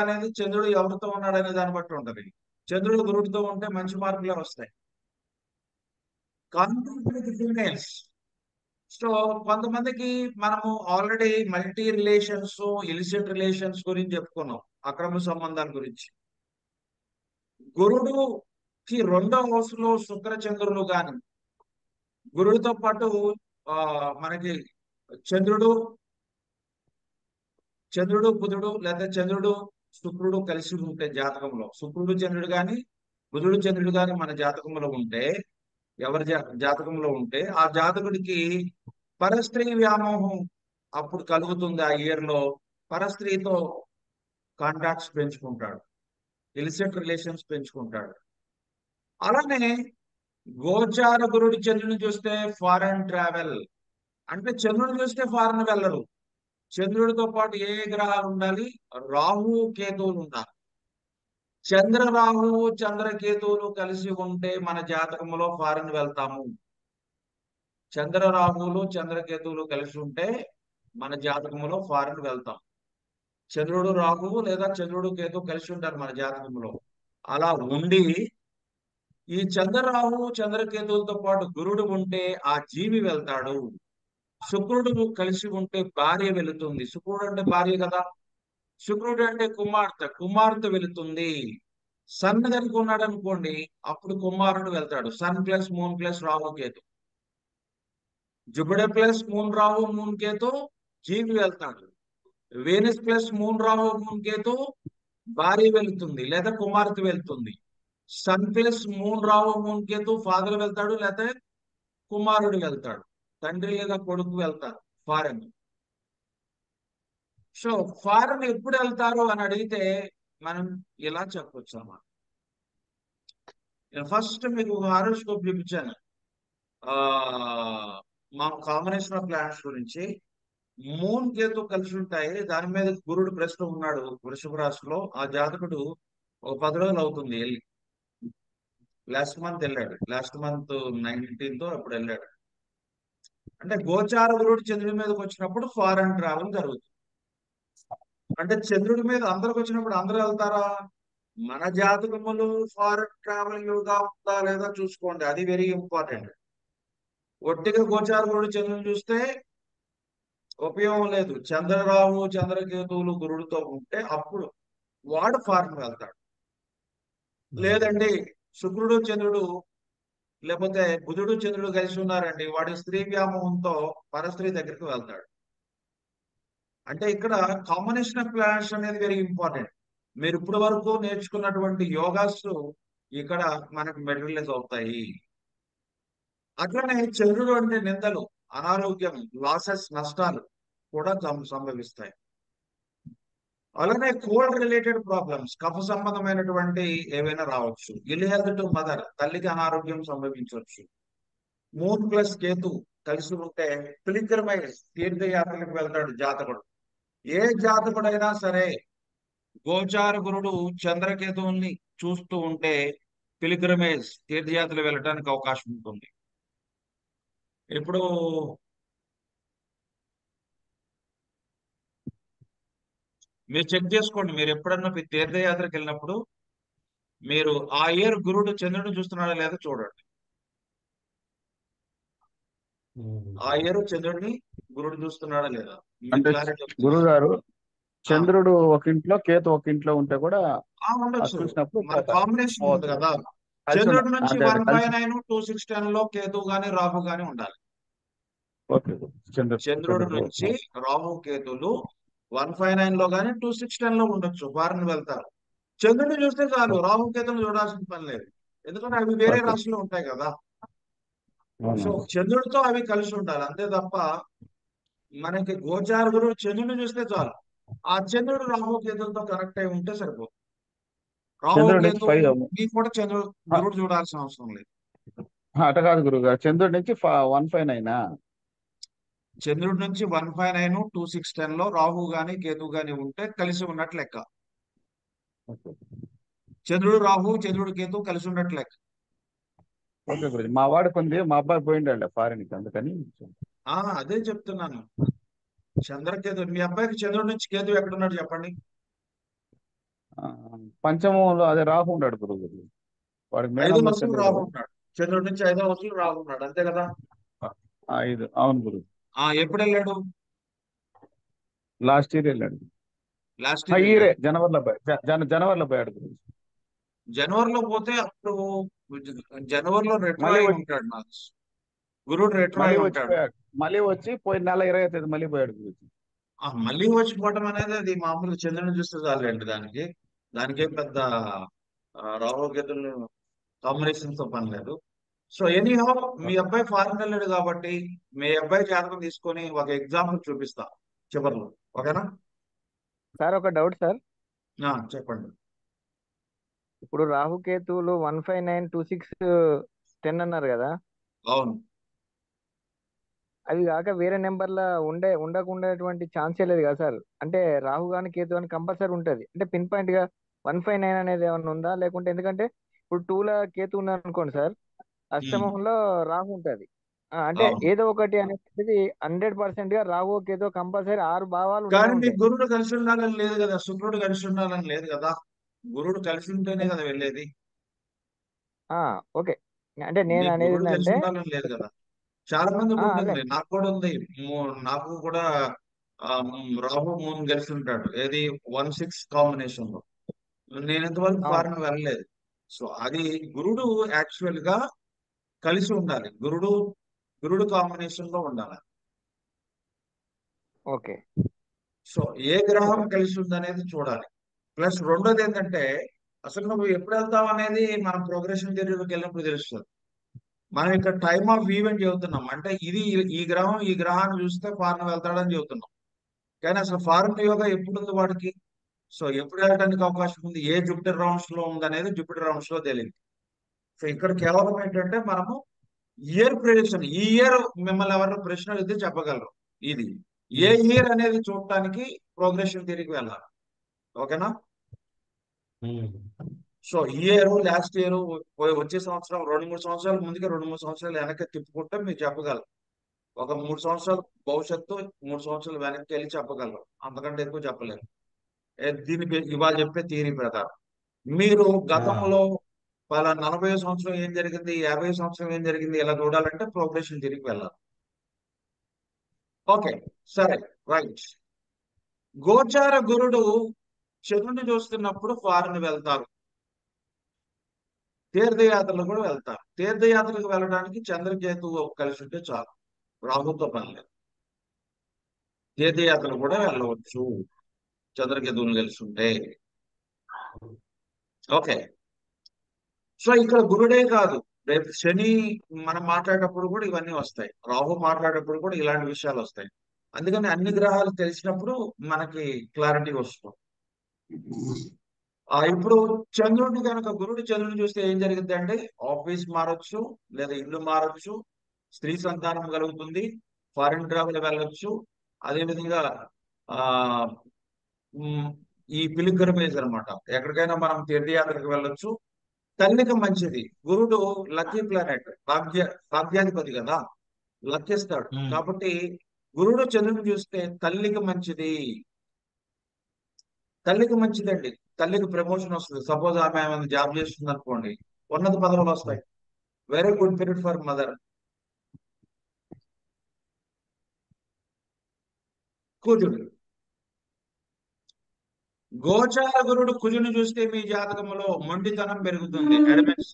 అనేది చంద్రుడు ఎవరితో ఉన్నాడు అనే దాన్ని బట్టి ఉంటది. చంద్రుడు గురుడితో ఉంటే మంచి మార్పులే వస్తాయి. ఫీమేల్స్. సో కొంతమందికి మనము already multi relations, illicit relations గురించి చెప్పుకున్నాం, అక్రమ సంబంధాల గురించి. గురుడుకి రెండో హౌస్లో శుక్ర చంద్రులు గాని, గురుడితో పాటు మనకి చంద్రుడు బుధుడు లేదా చంద్రుడు శుక్రుడు కలిసి ఉంటే జాతకంలో, శుక్రుడు చంద్రుడు గాని బుధుడు చంద్రుడు గాని మన జాతకంలో ఉంటే, ఎవరి జాతకంలో ఉంటే ఆ జాతకుడికి పరస్త్రీ వ్యామోహం అప్పుడు కలుగుతుంది. ఆ ఇయర్ లో పరస్త్రీతో కాంటాక్ట్స్ పెంచుకుంటాడు, ఇలిసిట్ రిలేషన్స్ పెంచుకుంటాడు. అలానే గోచార గురుడి చంద్రుని చూస్తే ఫారెన్ ట్రావెల్, అంటే చంద్రుని చూస్తే ఫారెన్ వెళ్ళరు. చంద్రుడితో పాటు ఏ గ్రహాలు ఉండాలి? రాహు కేతువులు ఉండాలి. రాహువు చంద్రకేతువులు కలిసి ఉంటే మన జాతకంలో ఫారెన్ వెళ్తాము. రాహువులు చంద్రకేతువులు కలిసి ఉంటే మన జాతకంలో ఫారెన్ వెళ్తాం. చంద్రుడు రాహువు లేదా చంద్రుడు కేతువు కలిసి ఉంటారు మన జాతకంలో. అలా ఉండి ఈ రాహు చంద్రకేతువులతో పాటు గురుడు ఉంటే ఆ జీవి వెళ్తాడు. శుక్రుడు కలిసి ఉంటే భార్య వెళుతుంది. శుక్రుడు అంటే భార్య కదా. శుక్రుడు అంటే కుమార్తె వెళుతుంది. సన్ కనుక ఉన్నాడు అనుకోండి, అప్పుడు కుమారుడు వెళ్తాడు. Sun plus moon plus Rahu Ketu, Jupiter plus moon Rahu moon Ketu జీవి వెళ్తాడు. Venus plus moon Rahu moon Ketu భార్య వెళ్తుంది లేదా కుమార్తె వెళ్తుంది. Sun plus moon Rahu moon Ketu father వెళ్తాడు లేదా కుమారుడు వెళ్తాడు, తండ్రి లేదా కొడుకు వెళ్తారు ఫారెన్. సో ఫారెన్ ఎప్పుడు వెళ్తారు అని అడిగితే మనం ఇలా చెప్పొచ్చు అన్నమాట. నేను ఫస్ట్ మీకు హారోస్కోప్ చూపించాను, మా కాంబినేషన్ ఆఫ్ ప్లానెట్స్ గురించి. మూన్ కేతు కలిసి ఉంటాయి, దాని మీద గురుడు ప్రస్తుతం ఉన్నాడు వృషభ రాశిలో. ఆ జాతకుడు ఒక 10 రోజులు అవుతుంది వెళ్ళి, లాస్ట్ మంత్ వెళ్ళాడు, లాస్ట్ మంత్ 19th అప్పుడు వెళ్ళాడు. అంటే గోచార గురుడు చంద్రుడి మీదకి వచ్చినప్పుడు ఫారెన్ ట్రావెల్ జరుగుతుంది. అంటే చంద్రుడి మీద అందరికి వచ్చినప్పుడు అందరూ వెళ్తారా? మన జాతకములు ఫారెన్ ట్రావెల్ గా ఉందా లేదా చూసుకోండి, అది వెరీ ఇంపార్టెంట్. ఒట్టిగా గోచార గురుడు చంద్రుని చూస్తే ఉపయోగం లేదు. రాహు చంద్రకేతువులు గురుడితో ఉంటే అప్పుడు వాడు ఫారెన్ వెళ్తాడు. లేదండి శుక్రుడు చంద్రుడు లేకపోతే బుధుడు చంద్రుడు కలిసి ఉన్నారండి, వాడి స్త్రీ వ్యామోహంతో పరస్త్రీ దగ్గరికి వెళ్తాడు. అంటే ఇక్కడ కాంబినేషన్ ఆఫ్ ప్లానెట్స్ అనేది వెరీ ఇంపార్టెంట్. మీరు ఇప్పటి వరకు నేర్చుకున్నటువంటి యోగాస్ ఇక్కడ మనకు మెటీరియలైజ్ అవుతాయి. అట్లనే చంద్రుడు అంటే నిందలు, అనారోగ్యం, లాసెస్, నష్టాలు కూడా సంభవిస్తాయి. అలానే కోల్డ్ రిలేటెడ్ ప్రాబ్లమ్స్, కఫ సంబంధమైనటువంటి ఏవైనా రావచ్చు. ఇల్ హెల్త్ టు మదర్, తల్లికి అనారోగ్యం సంభవించవచ్చు. మూన్ ప్లస్ కేతు కలిసి ఉంటే పిలిగ్రిమైజ్, తీర్థయాత్రలకు వెళ్తాడు జాతకుడు. ఏ జాతకుడైనా సరే గోచార గురుడు చంద్రకేతువుల్ని చూస్తూ ఉంటే పిలిగ్రిమేజ్, తీర్థయాత్రలు వెళ్ళడానికి అవకాశం ఉంటుంది. ఇప్పుడు మీరు చెక్ చేసుకోండి, మీరు ఎప్పుడన్నా తీర్థయాత్రకు వెళ్ళినప్పుడు మీరు ఆ ఇయర్ గురుడు చంద్రుడు చూస్తున్నాడా లేదా చూడండి. ఆ ఇయర్ చంద్రుడిని గురుడు చూస్తున్నాడా లేదా అంటే గురువు గారు చంద్రుడు ఒక ఇంట్లో కేతు ఒక ఇంట్లో ఉంటే కూడా ఉండొచ్చు. చూసినప్పుడు మన కాంబినేషన్ ఉంది కదా. చంద్రుడి నుంచి 159 2610 లో కేతు గాని రాహు గాని ఉండాలి. చంద్రుడి నుంచి రాహు కేతులు 159 లో గాని 2610 లో ఉండొచ్చు, వారిని వెళ్తారు. చంద్రుడిని చూస్తే చాలు, రాహు కేతులు చూడాల్సిన పని లేదు, ఎందుకంటే అవి వేరే రాశిలో ఉంటాయి కదా. సో చంద్రుడితో అవి కలిసి ఉండాలి అంతే తప్ప మనకి గోచార గురుడు చంద్రుడిని చూస్తే చాలు, ఆ చంద్రుడు రాహు కేతులతో కనెక్ట్ అయి ఉంటే సరిపోతుంది. రాహు కేతు కూడా చంద్రుడు గురుడు చూడాల్సిన అవసరం లేదు. అట కాదు గురుగారు, చంద్రుడి నుంచి 159. చంద్రుడి నుంచి 159 2610 లో రాహు గాని కేతు గాని ఉంటే కలిసి ఉన్నట్లు లెక్క. ఓకే చంద్రుడు రాహు, చంద్రుడు కేతు కలిసి ఉన్నట్లు లెక్క. ఓకే గురుజీ, మా వాడు కొంది, మా అబ్బాయి పోయిండండి ఫారిన్కి, అందుకని. అదే చెప్తున్నాను. చంద్రకేతు, మీ అబ్బాయికి చంద్రుడి నుంచి కేతు ఎక్కడున్నాడు చెప్పండి. ఆ, పంచమంలో అదే రాహు ఉన్నాడు గురుగారు, వాడికి 5వ మేనంలో వస్తువు చంద్రుడు. రాహు ఉన్నాడు. చంద్రుడి నుంచి 5వ వస్తువు రాహు ఉన్నాడు, అంతే కదా. 5, అవును గురు. ఎప్పుడు వెళ్ళాడు? లాస్ట్ ఇయర్ వెళ్ళాడు. లాస్ట్ ఆ ఇయర్ ఇయరే వెళ్ళాడు. జనవరిలో జనవరిలో పోయాడు గురు. జనవరిలో పోతే అప్పుడు జనవరిలో రెట్రో మళ్ళీ అయి వచ్చి ఉంటాడు నాకు. గురుడు రెట్రో మళ్ళీ అయి ఉంటాడు. వచ్చిపోయాడు. మళ్ళీ వచ్చి పోయిన నెల 20వ తేదీ మళ్ళీ పోయాడు గురు. మళ్ళీ వచ్చిపోవటం అనేది అది మామూలు చంద్రుని చూస్తే చాలండి. దానికే పెద్ద రాహుకేతులు కాంబినేషన్ తో పని లేదు. సో ఎనీహౌ, మీ అబ్బాయి ఫారెన్ వెళ్ళాడు కాబట్టి మీ అబ్బాయి జాతకం తీసుకొని ఒక ఎగ్జాంపుల్ చూపిస్తా చివరిలో, ఓకేనా? సార్ ఒక డౌట్ సార్. చెప్పండి. ఇప్పుడు రాహుకేతువులు 1592610 అన్నారు కదా, అవును. అవి కాక వేరే నెంబర్ల ఉండకుండేటువంటి ఛాన్సే లేదు కదా సార్? అంటే రాహు గాని కేతు అని కంపల్సరీ ఉంటది. అంటే పిన్ పాయింట్ గా 159 అనేది ఏమన్నా ఉందా? లేకుంటే ఎందుకంటే ఇప్పుడు 2 ల కేతు ఉన్నది అనుకోండి సార్, అష్టమంలో రాహు ఉంటది. అంటే అవును, ఏదో ఒకటి అనేది 100% గా రాహు కేతు కంపల్సరీ 6 భావాలు ఉంటూనే కానీ మీ ఉంటాయి. గురుడు కలిసి ఉండాలని లేదు కదా, శుక్రుడు కలిసి ఉండాలని లేదు కదా. గురుడు కలిసి ఉంటేనే కదా వెళ్ళేది. ఆ ఓకే. అంటే మీ నేను అనేది గురుడు కలిసి ఏంటంటే ఉండాలని లేదు కదా. చాలా మందికి అదే ఉంటుంది, నాకు కూడా ఉంది. నాకు కూడా రాహు మూన్ కలిసి ఉంటాడు. ఏది 1-6 కాంబినేషన్ లో. నేను ఇంతవరకు అవును. ఫారెన్ వెళ్ళలేదు. సో అది గురుడు యాక్చువల్ గా కలిసి ఉండాలి. గురుడు కాంబినేషన్ లో ఉండాలి. ఓకే. సో ఏ గ్రహం కలిసి ఉందనేది చూడాలి. ప్లస్ రెండోది ఏంటంటే, అసలు నువ్వు ఎప్పుడు వెళ్తావు అనేది మనం ప్రోగ్రెషన్ థియరీలోకి వెళ్ళినప్పుడు తెలుస్తుంది. మనం ఇక్కడ టైమ్ ఆఫ్ ఈవెంట్ చెబుతున్నాం. అంటే ఈ గ్రహాన్ని చూస్తే ఫారెన్ వెళ్తాడని చెబుతున్నాం. కానీ అసలు ఫారెన్ యోగా ఎప్పుడు ఉంది వాడికి? సో ఎప్పుడు వెళ్ళడానికి అవకాశం ఉంది, ఏ జూపిటర్ రౌండ్స్ లో ఉందనేది జూపిటర్ రౌండ్స్ లో తెలియదు. సో ఇక్కడ కేవలం ఏంటంటే మనము ఇయర్ ప్రిడిక్షన్, ఈ ఇయర్ మిమ్మల్ని ఎవరైనా ప్రశ్న అడిగితే చెప్పగలరు. ఇది ఏ ఇయర్ అనేది చూడటానికి ప్రోగ్రెషన్ థియరీకి వెళ్ళాలి, ఓకేనా? సో ఈ ఇయర్, లాస్ట్ ఇయర్, వచ్చే సంవత్సరం, 2-3 సంవత్సరాల ముందుగా 2-3 సంవత్సరాలు వెనక్కి తిప్పుకుంటే మీరు చెప్పగలరు. ఒక 3 సంవత్సరాలు భవిష్యత్తు, 3 సంవత్సరాలు వెనక్కి వెళ్ళి చెప్పగలరు. అంతకంటే ఎక్కువ చెప్పలేరు. దీనికి ఇవాళ చెప్పే థియరీ ప్రకారం మీరు గతంలో 40వ సంవత్సరం ఏం జరిగింది, 50వ సంవత్సరం ఏం జరిగింది, ఇలా చూడాలంటే ప్రోగ్రెషన్ థియరీకి వెళ్ళాలి. ఓకే, సరే, రైట్. గోచార గురుడు చంద్రుని చూస్తున్నప్పుడు ఫారెన్ వెళ్తారు. తీర్థయాత్రలు కూడా వెళ్తారు. తీర్థయాత్రలకు వెళ్ళడానికి చంద్రకేతు కలిసి ఉంటే చాలు, రాహుతో పని లేదు. తీర్థయాత్రలు కూడా వెళ్ళవచ్చు చంద్రకేతువులు కలిసి ఉంటే. ఓకే, సో ఇక్కడ గురుడే కాదు, రేపు శని మనం మాట్లాడేటప్పుడు కూడా ఇవన్నీ వస్తాయి. రాహు మాట్లాడేటప్పుడు కూడా ఇలాంటి విషయాలు వస్తాయి. అందుకని అన్ని గ్రహాలు తెలిసినప్పుడు మనకి క్లారిటీ వస్తుంది. ఇప్పుడు చంద్రుడిని కనుక చంద్రుడిని చూస్తే ఏం జరిగింది అంటే, ఆఫీస్ మారొచ్చు, లేదా ఇల్లు మారొచ్చు, స్త్రీ సంతానం కలుగుతుంది, ఫారిన్ ట్రావెల్ వెళ్ళొచ్చు. అదేవిధంగా ఆ ఈ పిలిగ్రిమేజ్ అనమాట, ఎక్కడికైనా మనం తీర్థయాత్రకు వెళ్ళొచ్చు. తల్లికి మంచిది. గురుడు లక్కీ ప్లానెట్, భాగ్యాధిపతి కదా, లక్కిస్తాడు. కాబట్టి గురుడు చంద్రుని చూస్తే తల్లికి మంచిది. తల్లికి మంచిదండి. తల్లికి ప్రమోషన్ వస్తుంది. సపోజ్ ఆమె ఏమైనా జాబ్ చేస్తుంది అనుకోండి, ఉన్నత పదవులు వస్తాయి. Very good period for mother. కుజుడు, గోచార గురుడు కుజుని చూస్తే మీ జాతకంలో మొండితనం పెరుగుతుంది, అడమెన్స్,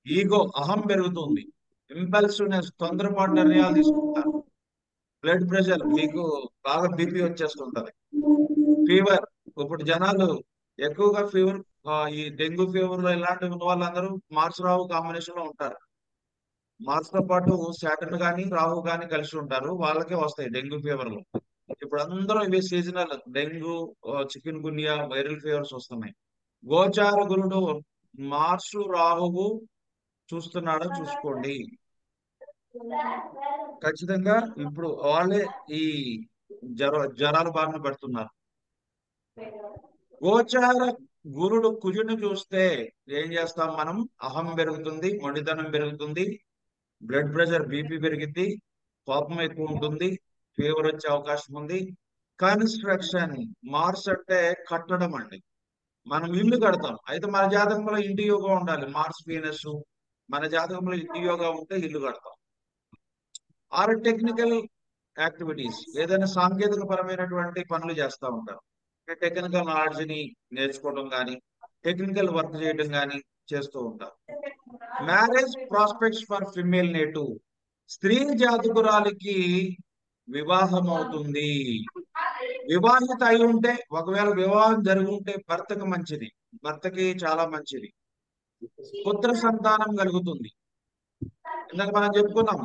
ఈగో, అహం పెరుగుతుంది, ఇంపల్సివ్నెస్, తొందరపాటు నిర్ణయాలు తీసుకుంటారు, బ్లడ్ ప్రెషర్, మీకు బాగా బీపీ వచ్చేస్తుంటది, ఫీవర్. ఇప్పుడు జనాలు ఎక్కువగా ఫీవర్, ఈ డెంగ్యూ ఫీవర్ ఇలాంటివి ఉన్న వాళ్ళందరూ మార్స్ రాహు కాంబినేషన్ లో ఉంటారు. మార్స్ తో పాటు సాటర్న్ గాని రాహు గాని కలిసి ఉంటారు, వాళ్ళకే వస్తాయి డెంగ్యూ ఫీవర్లు. ఇప్పుడు అందరూ ఇవి seasonal, dengue, chikungunya, viral fevers వస్తున్నాయి. గోచార గురుడు మార్సు రాహువు చూస్తున్నాడో చూసుకోండి. ఖచ్చితంగా ఇప్పుడు వాళ్ళే ఈ జ్వరాల బారిన పడుతున్నారు. గోచార గురుడు కుజుని చూస్తే ఏం చేస్తాం మనం? అహం పెరుగుతుంది, మొండితనం పెరుగుతుంది, బ్లడ్ ప్రెషర్ బీపీ పెరిగింది, కోపం ఎక్కువ ఉంటుంది, ఫీవర్ వచ్చే అవకాశం ఉంది. కన్స్ట్రక్షన్, మార్స్ అంటే కట్టడం అండి. మనం ఇల్లు కడతాం, అయితే మన జాతకంలో ఇంటి యోగా ఉండాలి. మార్స్ వీనస్ మన జాతకంలో ఇంటి యోగా ఉంటే ఇల్లు కడతాం. ఆర్ టెక్నికల్ యాక్టివిటీస్, ఏదైనా సాంకేతిక పరమైనటువంటి పనులు చేస్తూ ఉంటారు. టెక్నికల్ నాలెడ్జ్ ని నేర్చుకోవడం కానీ, టెక్నికల్ వర్క్ చేయడం కానీ చేస్తూ ఉంటారు. Marriage prospects for female native, స్త్రీ జాతకురాలికి వివాహం అవుతుంది. వివాహిత అయి ఉంటే, ఒకవేళ వివాహం జరిగి ఉంటే భర్తకి మంచిది, భర్తకి చాలా మంచిది. పుత్ర సంతానం కలుగుతుంది. ఇందాక మనం చెప్పుకున్నాం,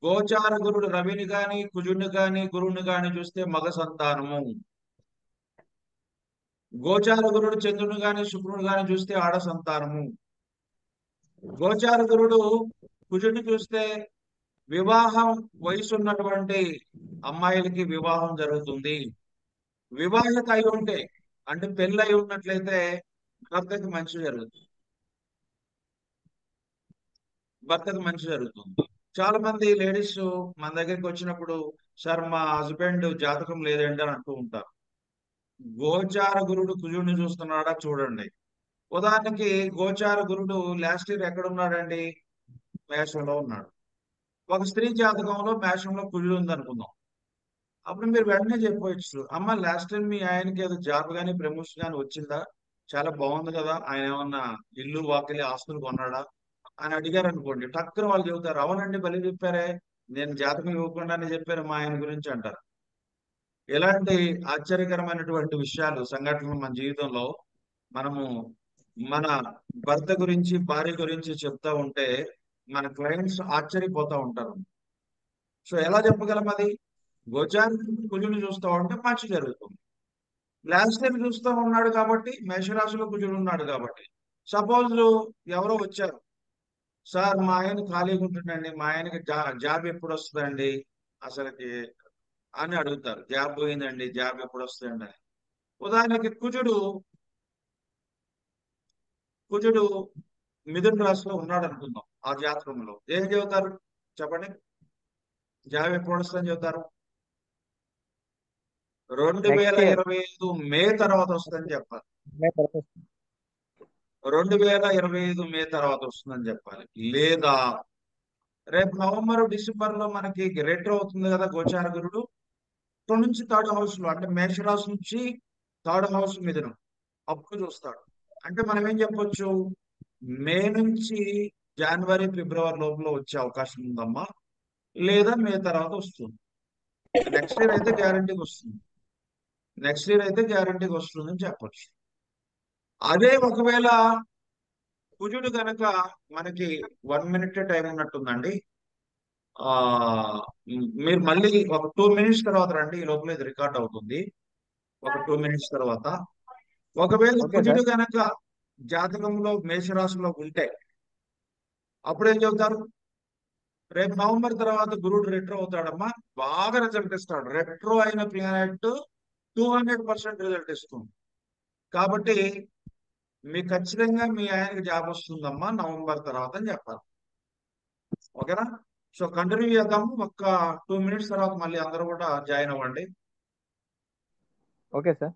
గోచార గురుడు రవిని గాని, కుజుని గాని, గురువుని గాని చూస్తే మగ సంతానము. గోచార గురుడు చంద్రుని గాని, శుక్రుని గాని చూస్తే ఆడ సంతానము. గోచార గురుడు కుజుని చూస్తే వివాహం వయసు ఉన్నటువంటి అమ్మాయిలకి వివాహం జరుగుతుంది. వివాహిత అయి ఉంటే, అంటే పెళ్ళి అయి ఉన్నట్లయితే భర్తకి మంచి జరుగుతుంది, భర్తకు మంచి జరుగుతుంది. చాలా మంది లేడీస్ మన దగ్గరికి వచ్చినప్పుడు, సార్ మా హస్బెండ్ జాతకం లేదండి అని అంటూ ఉంటారు. గోచార గురుడు కుజుడిని చూస్తున్నాడా చూడండి. ఉదాహరణకి గోచార గురుడు లాస్ట్ ఇయర్ ఎక్కడ ఉన్నాడండి? మేషంలో ఉన్నాడు. ఒక స్త్రీ జాతకంలో మేషంలో కుజుడు ఉంది అనుకుందాం. అప్పుడు మీరు వెంటనే చెప్పవచ్చు, అమ్మ లాస్ట్ టైం మీ ఆయనకి ఏదో జాబ్ కానీ ప్రమోషన్ కానీ వచ్చిందా? చాలా బాగుంది కదా, ఆయన ఏమన్నా ఇల్లు వాకిలి ఆస్తులు కొన్నాడా అని అడిగారు అనుకోండి. టక్కున వాళ్ళు చెబుతారు, అవునండి బలి చెప్పారే, నేను జాతకం ఇవ్వకుండానే చెప్పారు మా ఆయన గురించి అంటారు. ఎలాంటి ఆశ్చర్యకరమైనటువంటి విషయాలు, సంఘటనలు మన జీవితంలో మనము మన భర్త గురించి, భార్య గురించి చెప్తా ఉంటే మన క్లయింట్స్ ఆశ్చర్యపోతా ఉంటారు. సో ఎలా చెప్పగలం అది? గోచార కుజుని చూస్తూ ఉంటే మంచి జరుగుతుంది. లాస్ట్ టైం చూస్తూ ఉన్నాడు కాబట్టి, మేషరాశిలో కుజుడు ఉన్నాడు కాబట్టి, సపోజ్ ఎవరో వచ్చారు, సార్ మా ఆయన ఖాళీగా ఉంటుండండి, మా ఆయనకి జాబ్ ఎప్పుడు వస్తుందండి అసలుకి అని అడుగుతారు. జాబ్ పోయిందండి, జాబ్ ఎప్పుడు వస్తుందండి అని. ఉదాహరణకి కుజుడు మిథున రాశిలో ఉన్నాడు అనుకుందాం. ఆ జాతకంలో ఏం చెబుతారు చెప్పండి? జాబ్ ఎప్పుడు వస్తుందని చెబుతారు? 2025 మే తర్వాత వస్తుందని చెప్పాలి. 2025 మే తర్వాత వస్తుందని చెప్పాలి. లేదా రేపు నవంబర్ డిసెంబర్ లో మనకి రెట్రో అవుతుంది కదా గోచార గురుడు. ఇక్కడ నుంచి థర్డ్ హౌస్ లో, అంటే మేషరాశి నుంచి థర్డ్ హౌస్ మిథునం, అప్పుడు చూస్తాడు. అంటే మనం ఏం చెప్పొచ్చు, మే నుంచి జనవరి ఫిబ్రవరి లోపల వచ్చే అవకాశం ఉందమ్మా, లేదా మే తర్వాత వస్తుంది. నెక్స్ట్ ఇయర్ అయితే గ్యారంటీకి వస్తుంది, నెక్స్ట్ ఇయర్ అయితే గ్యారంటీకి వస్తుంది అని చెప్పొచ్చు. అదే ఒకవేళ కుజుడు కనుక మనకి 1 minute టైం ఉన్నట్టుందండి. ఆ మీరు మళ్ళీ ఒక 2 minutes తర్వాత రండి, ఈ లోపల ఇది రికార్డ్ అవుతుంది. ఒక 2 minutes తర్వాత ఒకవేళ ఓకే కుజుడు సార్. కనుక జాతకంలో మేషరాశిలో ఉంటే అప్పుడు ఏం చెబుతారు? రేపు నవంబర్ తర్వాత గురుడు రెట్రో అవుతాడమ్మా, బాగా రిజల్ట్ ఇస్తాడు. రెట్రో అయిన ప్లానెట్ 200% రిజల్ట్ ఇస్తుంది. కాబట్టి మీకు ఖచ్చితంగా మీ ఆయనకి జాబ్ వస్తుందమ్మా నవంబర్ తర్వాత అని చెప్పాలి. ఓకేనా? సో కంటిన్యూ చేద్దాము. ఒక్క 2 minutes తర్వాత మళ్ళీ అందరూ కూడా జాయిన్ అవ్వండి. Okay sir.